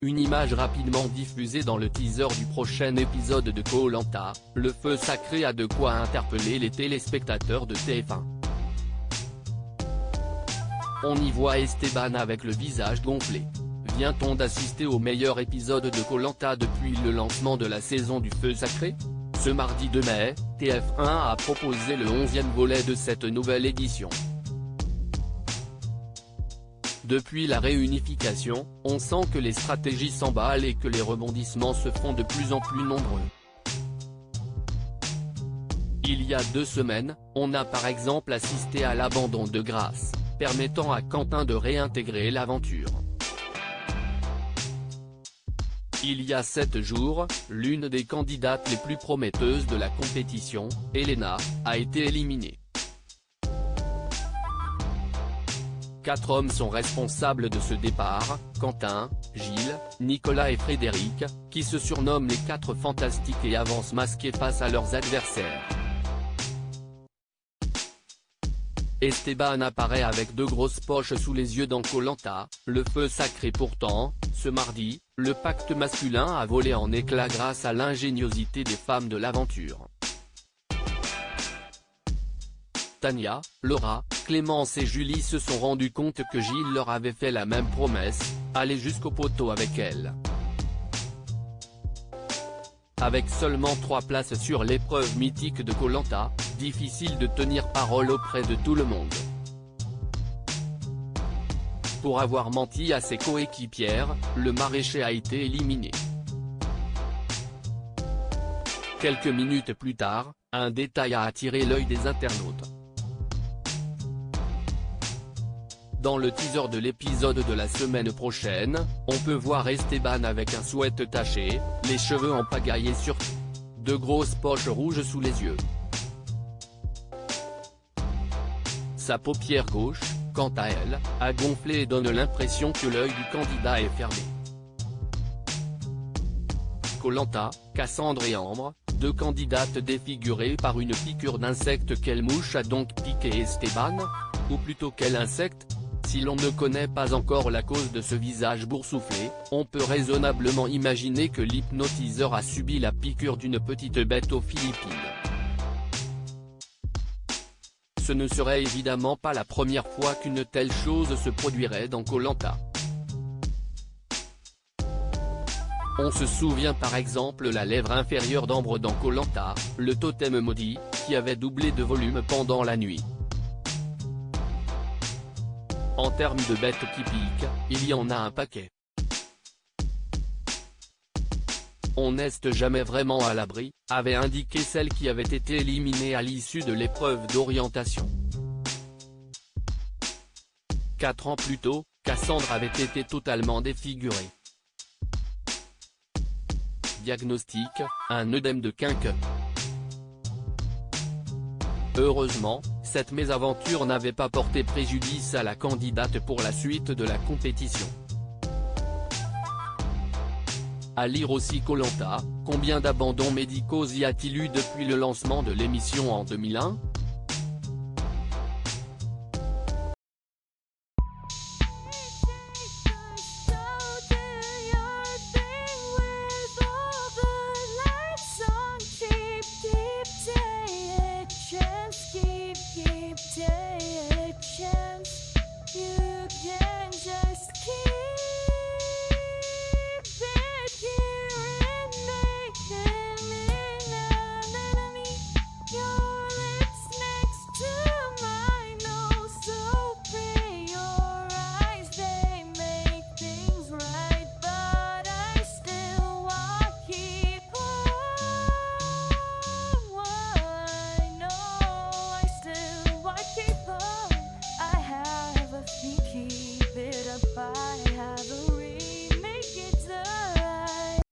Une image rapidement diffusée dans le teaser du prochain épisode de Koh-Lanta, le feu sacré a de quoi interpeller les téléspectateurs de TF1. On y voit Esteban avec le visage gonflé. Vient-on d'assister au meilleur épisode de Koh-Lanta depuis le lancement de la saison du feu sacré? Ce mardi 2 mai, TF1 a proposé le 11e volet de cette nouvelle édition. Depuis la réunification, on sent que les stratégies s'emballent et que les rebondissements se font de plus en plus nombreux. Il y a 2 semaines, on a par exemple assisté à l'abandon de Grace, permettant à Quentin de réintégrer l'aventure. Il y a 7 jours, l'une des candidates les plus prometteuses de la compétition, Elena, a été éliminée. 4 hommes sont responsables de ce départ, Quentin, Gilles, Nicolas et Frédéric, qui se surnomment les 4 fantastiques et avancent masqués face à leurs adversaires. Esteban apparaît avec 2 grosses poches sous les yeux dans Koh-Lanta, le feu sacré pourtant, ce mardi, le pacte masculin a volé en éclats grâce à l'ingéniosité des femmes de l'aventure. Tania, Laura, Clémence et Julie se sont rendus compte que Gilles leur avait fait la même promesse, aller jusqu'au poteau avec elle. Avec seulement 3 places sur l'épreuve mythique de Koh-Lanta, difficile de tenir parole auprès de tout le monde. Pour avoir menti à ses coéquipières, le maraîcher a été éliminé. Quelques minutes plus tard, un détail a attiré l'œil des internautes. Dans le teaser de l'épisode de la semaine prochaine, on peut voir Esteban avec un sweat taché, les cheveux empagaillés sur 2 grosses poches rouges sous les yeux. Sa paupière gauche, quant à elle, a gonflé et donne l'impression que l'œil du candidat est fermé. Koh-Lanta, Cassandre et Ambre, 2 candidates défigurées par une piqûre d'insecte. Quelle mouche a donc piqué Esteban? Ou plutôt quel insecte? Si l'on ne connaît pas encore la cause de ce visage boursouflé, on peut raisonnablement imaginer que l'hypnotiseur a subi la piqûre d'une petite bête aux Philippines. Ce ne serait évidemment pas la première fois qu'une telle chose se produirait dans Koh-Lanta. On se souvient par exemple la lèvre inférieure d'Ambre dans Koh-Lanta, le totem maudit, qui avait doublé de volume pendant la nuit. En termes de bêtes qui piquent, il y en a un paquet. On n'est jamais vraiment à l'abri, avait indiqué celle qui avait été éliminée à l'issue de l'épreuve d'orientation. 4 ans plus tôt, Cassandre avait été totalement défigurée. Diagnostic, un œdème de quinqueux. Heureusement, cette mésaventure n'avait pas porté préjudice à la candidate pour la suite de la compétition. À lire aussi Koh-Lanta, combien d'abandons médicaux y a-t-il eu depuis le lancement de l'émission en 2001?